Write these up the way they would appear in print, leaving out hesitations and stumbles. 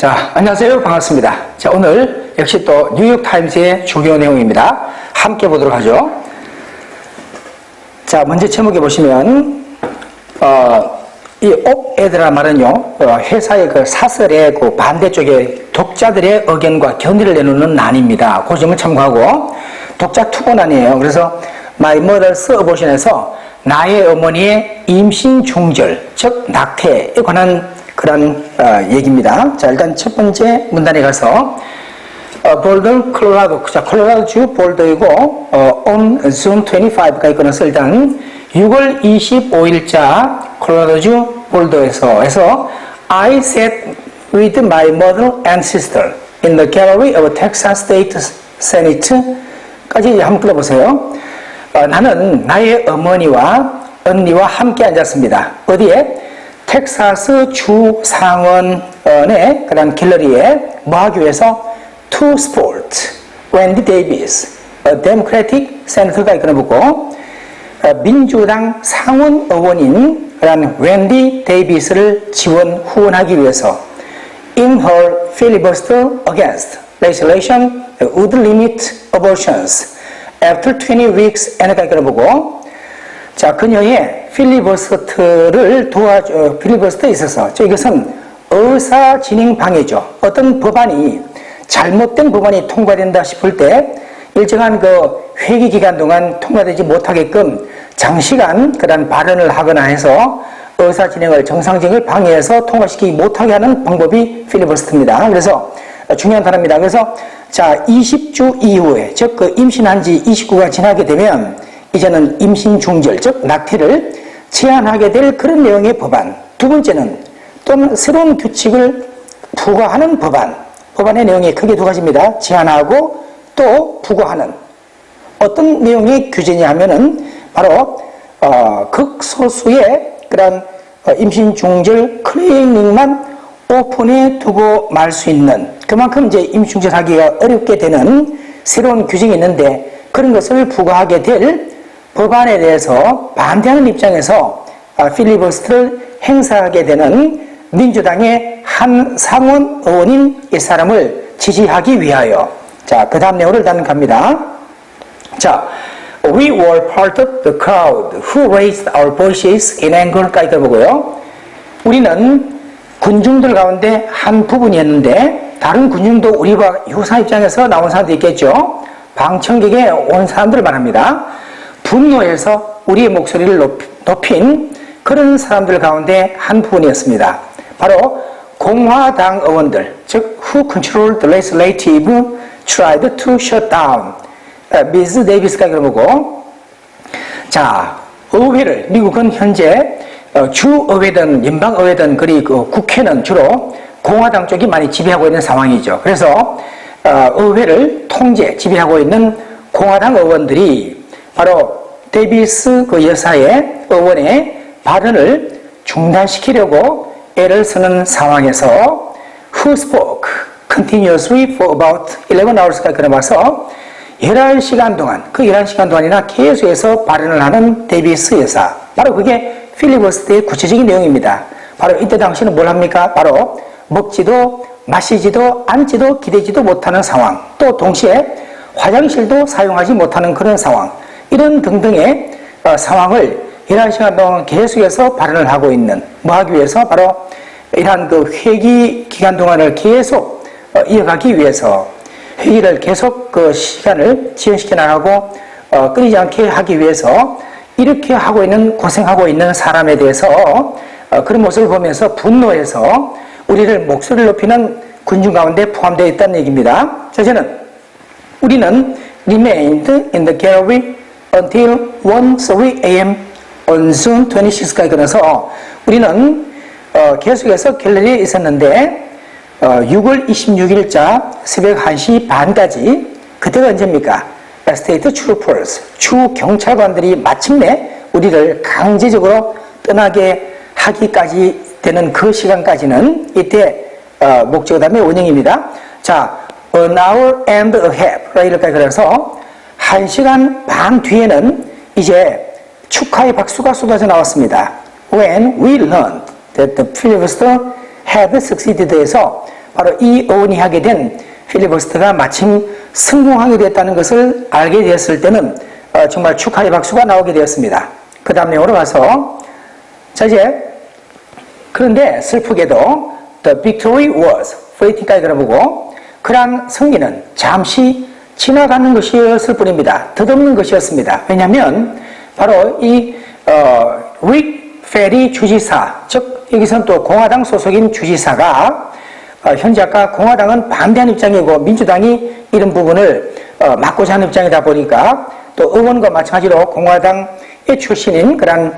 자, 안녕하세요. 반갑습니다. 자, 오늘 역시 또 뉴욕타임스의 주요 내용입니다. 함께 보도록 하죠. 자, 먼저 제목에 보시면, 이 옵에드라 말은요, 회사의 그 사설의 그 반대쪽에 독자들의 의견과 견해를 내놓는 난입니다. 그 점을 참고하고, 독자 투고난이에요. 그래서 My Mother's Abortion에서 나의 어머니의 임신 중절, 즉 낙태에 관한 그런 얘기입니다. 자, 일단 첫 번째 문단에 가서 볼더, 콜로라도, 자, 콜로라도주 볼더이고 on June 25가 끊어서 일단 6월 25일자 콜로라도주 볼더에서 해서 I sat with my mother and sister in the gallery of Texas State Senate까지 한번 끌어보세요. 나는 나의 어머니와 언니와 함께 앉았습니다. 어디에? 텍사스 주 상원의 그런 갤러리에 뭐 하기 위해서 To support 웬디 데이비스, Democratic Senator가 이끌어보고 민주당 상원 의원인 그런 웬디 데이비스를 후원하기 위해서 In her filibuster against legislation would limit abortions after 20 weeks N가 이끌어보고 자, 그녀의 필리버스터를 필리버스터에 있어서, 이것은 의사 진행 방해죠. 어떤 법안이, 잘못된 법안이 통과된다 싶을 때, 일정한 그 회기 기간 동안 통과되지 못하게끔 장시간 그런 발언을 하거나 해서 의사 진행을, 정상진행을 방해해서 통과시키지 못하게 하는 방법이 필리버스터입니다. 그래서 중요한 단어입니다. 그래서 자, 20주 이후에, 즉 그 임신한 지 29가 지나게 되면 이제는 임신 중절, 즉 낙태를 제한하게 될 그런 내용의 법안. 두 번째는 또는 새로운 규칙을 부과하는 법안. 법안의 내용이 크게 두 가지입니다. 제한하고 또 부과하는. 어떤 내용의 규제냐 하면은 바로 극소수의 그런 임신 중절 클리닉만 오픈해 두고 말 수 있는, 그만큼 이제 임신 중절 하기가 어렵게 되는 새로운 규정이 있는데 그런 것을 부과하게 될 법안에 대해서 반대하는 입장에서 필리버스터를 행사하게 되는 민주당의 한 상원 의원인 이 사람을 지지하기 위하여. 자, 그 다음 내용을 일단 갑니다. 자, We were part of the crowd who raised our voices in anger까지 들어보고요. 우리는 군중들 가운데 한 부분이었는데 다른 군중도 우리와 유사한 입장에서 나온 사람도 있겠죠. 방청객에 온 사람들을 말합니다. 분노해서 우리의 목소리를 높인 그런 사람들 가운데 한 부분이었습니다. 바로 공화당 의원들, 즉 Who controlled the legislative tried to shut down 미즈 데이비스가 그러고 자, 의회를 미국은 현재 주의회든 연방의회든 그리고 국회는 주로 공화당 쪽이 많이 지배하고 있는 상황이죠. 그래서 의회를 지배하고 있는 공화당 의원들이 바로 데이비스 그 여사의 의원의 발언을 중단시키려고 애를 쓰는 상황에서 Who spoke continuously for about 11 hours까지 그려봐서 11시간 동안, 그 11시간 동안이나 계속해서 발언을 하는 데이비스 여사. 바로 그게 필리버스터의 구체적인 내용입니다. 바로 이때 당시는 뭘 합니까? 바로 먹지도 마시지도 앉지도 기대지도 못하는 상황, 또 동시에 화장실도 사용하지 못하는 그런 상황, 이런 등등의 상황을 11시간 동안 계속해서 발언을 하고 있는, 뭐 하기 위해서? 바로 이러한 그 회기 기간 동안을 계속 이어가기 위해서, 회기를 계속 그 시간을 지연시켜 나가고 끊이지 않게 하기 위해서 이렇게 하고 있는, 고생하고 있는 사람에 대해서 그런 모습을 보면서 분노해서 우리를 목소리를 높이는 군중 가운데 포함되어 있다는 얘기입니다. 자, 우리는 remained in the gallery until 1:03 a.m. on June 26까지 끊어서 우리는 계속해서 갤러리에 있었는데 6월 26일자 새벽 1시 반까지, 그때가 언제입니까? State Troopers, 주 경찰관들이 마침내 우리를 강제적으로 떠나게 하기까지 되는 그 시간까지는 이때 목적어 다음에 원형입니다. 자, an hour and a half 이렇게 그래서 1시간 반 뒤에는 이제 축하의 박수가 쏟아져 나왔습니다. When we learned that the filibuster had succeeded 해서 바로 이 어원이 하게 된 필리버스터가 마침 성공하게 됐다는 것을 알게 되었을 때는 정말 축하의 박수가 나오게 되었습니다. 그 다음 내용으로 가서 자 이제 그런데 슬프게도 the victory was fleeting까지 들어보고 그러한 승리는 잠시 지나가는 것이었을 뿐입니다. 덧없는 것이었습니다. 왜냐하면 바로 이 릭 페리 주지사, 즉 여기서는 또 공화당 소속인 주지사가 현재 아까 공화당은 반대하는 입장이고 민주당이 이런 부분을 막고자 하는 입장이다 보니까 또 의원과 마찬가지로 공화당의 출신인 그런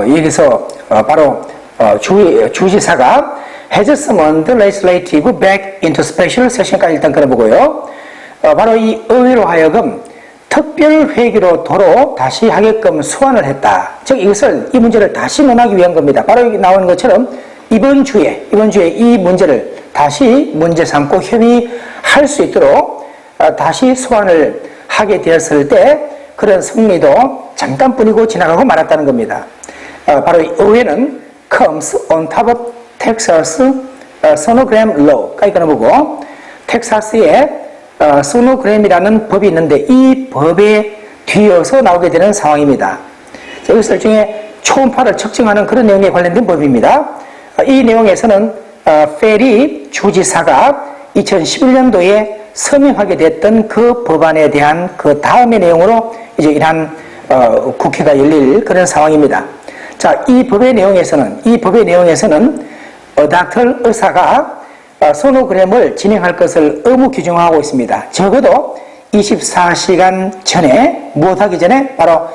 여기서 바로 주지사가 has summoned the legislative back into special session까지 일단 끌어보고요. 바로 이 의회로 하여금 특별 회기로 도로 다시 하게끔 소환을 했다. 즉 이 문제를 다시 논하기 위한 겁니다. 바로 여기 나오는 것처럼 이번 주에 이 문제를 다시 문제 삼고 협의할 수 있도록 다시 소환을 하게 되었을 때 그런 승리도 잠깐뿐이고 지나가고 말았다는 겁니다. 바로 의회는 comes on top of Texas sonogram law까지 끊어보고 텍사스의 소노그램이라는 법이 있는데 이 법에 뒤어서 나오게 되는 상황입니다. 여기서 일종의 초음파를 측정하는 그런 내용에 관련된 법입니다. 이 내용에서는 페리 주지사가 2011년도에 서명하게 됐던 그 법안에 대한 그 다음의 내용으로 이제 이러한 국회가 열릴 그런 상황입니다. 자, 이 법의 내용에서는 닥터 의사가 소노그램을 진행할 것을 의무 규정하고 있습니다. 적어도 24시간 전에 무엇하기 전에 바로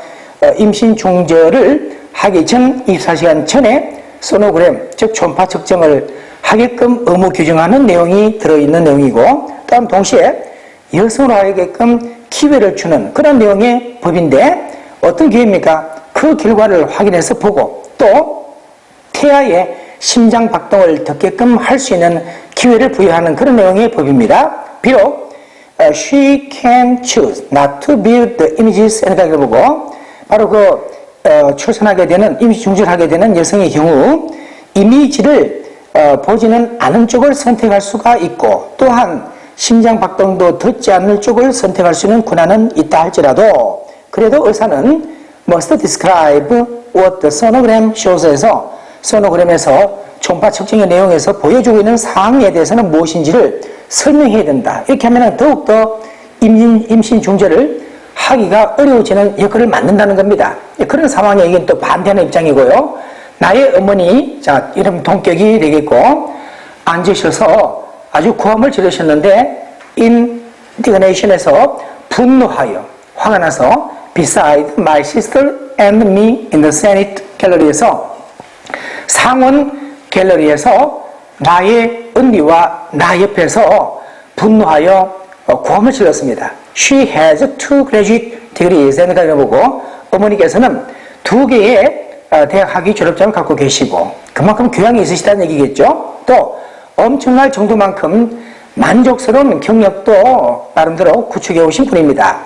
임신 중절을 하기 전 24시간 전에 소노그램 즉 초음파 측정을 하게끔 의무 규정하는 내용이 들어있는 내용이고 또한 동시에 여성으로 하게끔 기회를 주는 그런 내용의 법인데 어떤 기회입니까? 그 결과를 확인해서 보고 또 태아의 심장 박동을 듣게끔 할 수 있는 기회를 부여하는 그런 내용의 법입니다. 비록 she can choose not to view the images 이렇게 보고 바로 출산하게 되는 임시 중절하게 되는 여성의 경우 이미지를 보지는 않은 쪽을 선택할 수가 있고 또한 심장 박동도 듣지 않는 쪽을 선택할 수 있는 권한은 있다 할지라도 그래도 의사는 must describe what the sonogram shows에서 소노그램에서 초음파 측정의 내용에서 보여주고 있는 사항에 대해서는 무엇인지를 설명해야 된다. 이렇게 하면 더욱더 임신 중절을 하기가 어려워지는 역할을 맡는다는 겁니다. 그런 상황에 이게 또 반대하는 입장이고요. 나의 어머니, 자, 이름 동격이 되겠고, 앉으셔서 아주 고함을 지르셨는데, indignation에서 분노하여, 화가 나서, beside my sister and me in the Senate 갤러리에서 상원 갤러리에서 나의 언니와 나 옆에서 분노하여 고함을 질렀습니다. She has 2 graduate degrees. 생각해 보고 어머니께서는 2개의 대학 학위 졸업장을 갖고 계시고 그만큼 교양이 있으시다는 얘기겠죠. 또 엄청날 정도만큼 만족스러운 경력도 나름대로 구축해 오신 분입니다.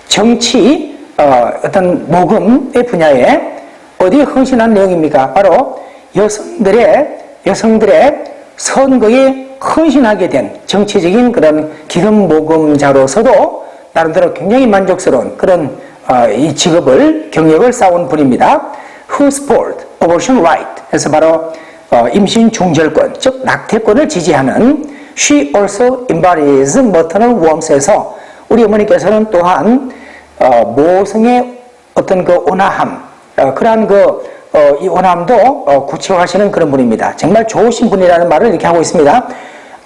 정치 어떤 모금의 분야에 어디에 헌신한 내용입니까? 바로 여성들의 선거에 헌신하게 된 정치적인 그런 기금 모금자로서도 나름대로 굉장히 만족스러운 그런 이 직업을 경력을 쌓은 분입니다. Who support abortion right. 그래서 바로 임신 중절권, 즉 낙태권을 지지하는 She also embodies maternal warmth에서 우리 어머니께서는 또한 모성의 어떤 그 온화함, 그러한 이 온함도 구체화하시는 그런 분입니다. 정말 좋으신 분이라는 말을 이렇게 하고 있습니다.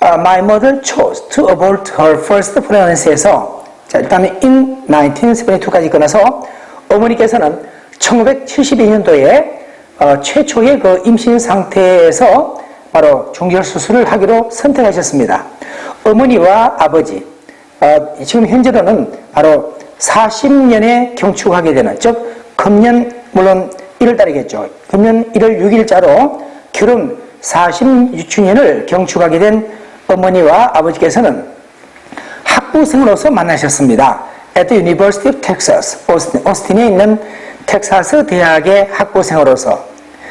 My mother chose to abort her first pregnancy에서 자, 일단은 in 1972까지 끊어서 어머니께서는 1972년도에 최초의 그 임신 상태에서 바로 중절 수술을 하기로 선택하셨습니다. 어머니와 아버지, 지금 현재로는 바로 40년에 경축하게 되는, 즉 금년 물론 1월달이겠죠. 금년 1월 6일자로 결혼 46주년을 경축하게 된 어머니와 아버지께서는 학부생으로서 만나셨습니다. At the University of Texas, 오스틴에 있는 텍사스 대학의 학부생으로서.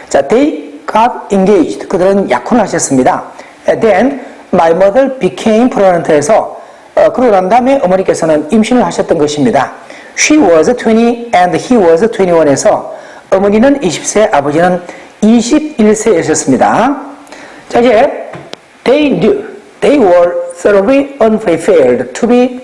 자, they got engaged. 그들은 약혼을 하셨습니다. Then my mother became pregnant해서 그러고 난 다음에 어머니께서는 임신을 하셨던 것입니다. She was 20 and he was 21에서 어머니는 20세, 아버지는 21세였습니다. 자, 이제 they knew they were thoroughly unprepared to be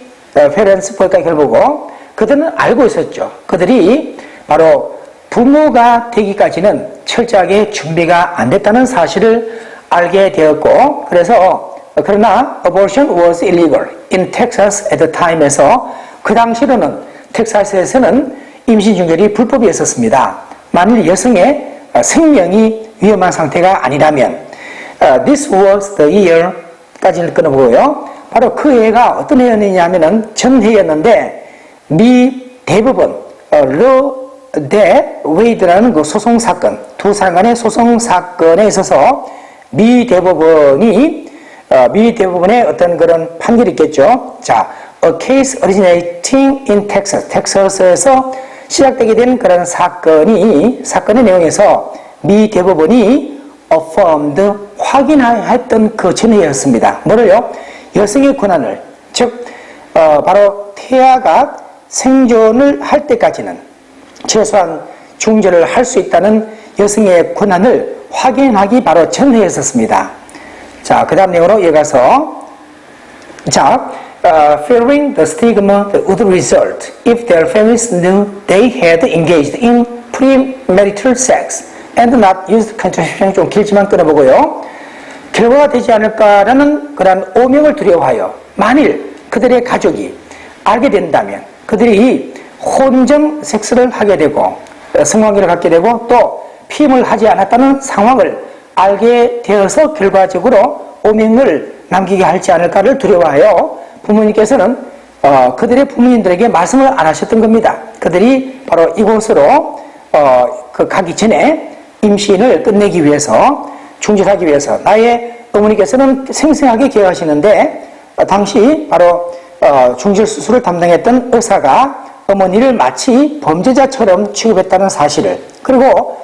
parents. 보니까 결국 그들은 알고 있었죠. 그들이 바로 부모가 되기까지는 철저하게 준비가 안 됐다는 사실을 알게 되었고, 그래서 그러나 abortion was illegal in Texas at the time에서 그 당시로는 텍사스에서는 임신 중절이 불법이었었습니다. 만일 여성의 생명이 위험한 상태가 아니라면 this was the year까지를 끊어보고요. 바로 그 해가 어떤 해였느냐면은 전해였는데 미 대법원 로 대 웨이드라는 그 소송 사건, 두 사람 간의 소송 사건에 있어서 미 대법원의 어떤 그런 판결이 있겠죠. 자, a case originating in Texas, 텍사스에서 시작되게 된 그런 사건의 내용에서 미 대법원이 affirmed, 확인했던 그 전해였습니다. 뭐를요? 여성의 권한을, 즉 바로 태아가 생존을 할 때까지는 최소한 중절을 할 수 있다는 여성의 권한을 확인하기 바로 전해였었습니다. 자, 그 다음 내용으로 이어가서 자, fearing the stigma that would result if their families knew they had engaged in premarital sex and not used contraception. 좀 길지만 끊어보고요. 결과가 되지 않을까라는 그런 오명을 두려워하여 만일 그들의 가족이 알게 된다면 그들이 혼정 섹스를 하게 되고 성관계를 갖게 되고 또 피임을 하지 않았다는 상황을 알게 되어서 결과적으로 오명을 남기게 할지 않을까를 두려워하여 부모님께서는 그들의 부모님들에게 말씀을 안 하셨던 겁니다. 그들이 바로 이곳으로 가기 전에 임신을 끝내기 위해서 중절하기 위해서 나의 어머니께서는 생생하게 기억하시는데 당시 바로 중절 수술을 담당했던 의사가 어머니를 마치 범죄자처럼 취급했다는 사실을, 그리고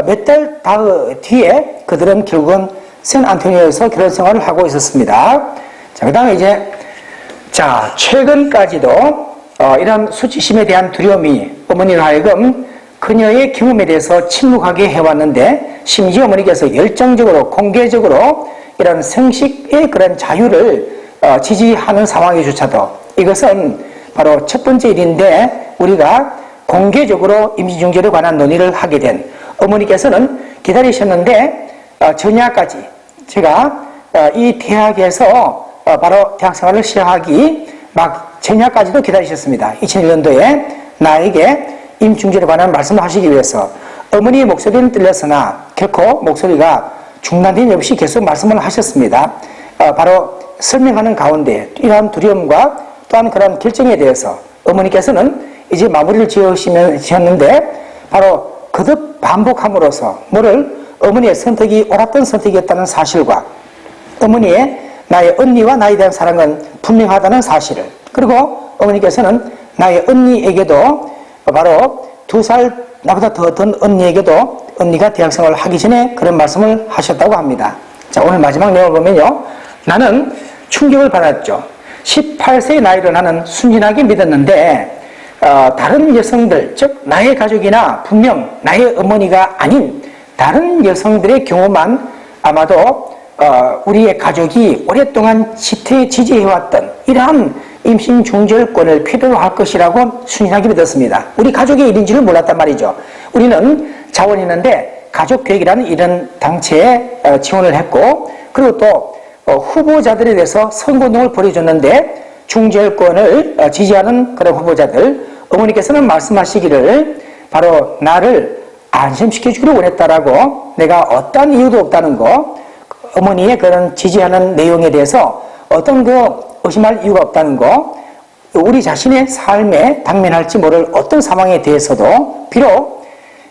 몇 달 뒤에 그들은 결국은 샌안토니오에서 결혼 생활을 하고 있었습니다. 자, 그 다음에 이제 최근까지도 이런 수치심에 대한 두려움이 어머니를 하여금 그녀의 경험에 대해서 침묵하게 해왔는데, 심지어 어머니께서 열정적으로 공개적으로 이런 생식의 그런 자유를 지지하는 상황에조차도, 이것은 바로 첫 번째 일인데 우리가 공개적으로 임신중절에 관한 논의를 하게 된 어머니께서는 기다리셨는데 전야까지 제가 이 대학에서 바로 대학생활을 시작하기 막 전야까지도 기다리셨습니다. 2001년도에 나에게 임중절에 관한 말씀을 하시기 위해서 어머니의 목소리는 들렸으나 결코 목소리가 중단됨이 없이 계속 말씀을 하셨습니다. 바로 설명하는 가운데 이러한 두려움과 또한 그런 결정에 대해서 어머니께서는 이제 마무리를 지으셨는데 바로 거듭 반복함으로써 뭐를 어머니의 선택이 옳았던 선택이었다는 사실과 어머니의 나의 언니와 나에 대한 사랑은 분명하다는 사실을, 그리고 어머니께서는 나의 언니에게도 바로 2살 나보다 더 어떤 언니에게도 언니가 대학생활을 하기 전에 그런 말씀을 하셨다고 합니다. 자, 오늘 마지막 내용을 보면요. 나는 충격을 받았죠. 18세의 나이로 나는 순진하게 믿었는데 다른 여성들, 즉 나의 가족이나 분명 나의 어머니가 아닌 다른 여성들의 경우만 아마도 우리의 가족이 오랫동안 지지해왔던 이러한 임신 중절권을 필요로 할 것이라고 순진하게 믿었습니다. 우리 가족의 일인지를 몰랐단 말이죠. 우리는 자원이 있는데 가족계획이라는 이런 단체에 지원을 했고, 그리고 또 후보자들에 대해서 선거운동을 벌여줬는데 중절권을 지지하는 그런 후보자들, 어머니께서는 말씀하시기를 바로 나를 안심시켜주기를 원했다라고, 내가 어떤 이유도 없다는 거, 어머니의 그런 지지하는 내용에 대해서 어떤 의심할 이유가 없다는 거, 우리 자신의 삶에 당면할지 모를 어떤 상황에 대해서도 비록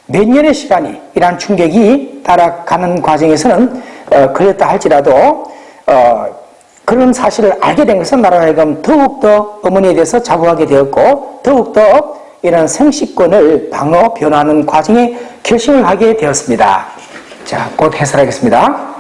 몇 년의 시간이 이러한 충격이 따라가는 과정에서는 걸렸다 할지라도 그런 사실을 알게 된 것은 나로 하여금 더욱더 어머니에 대해서 자부하게 되었고, 더욱더 이런 생식권을 변화하는 과정에 결심을 하게 되었습니다. 자, 곧 해설하겠습니다.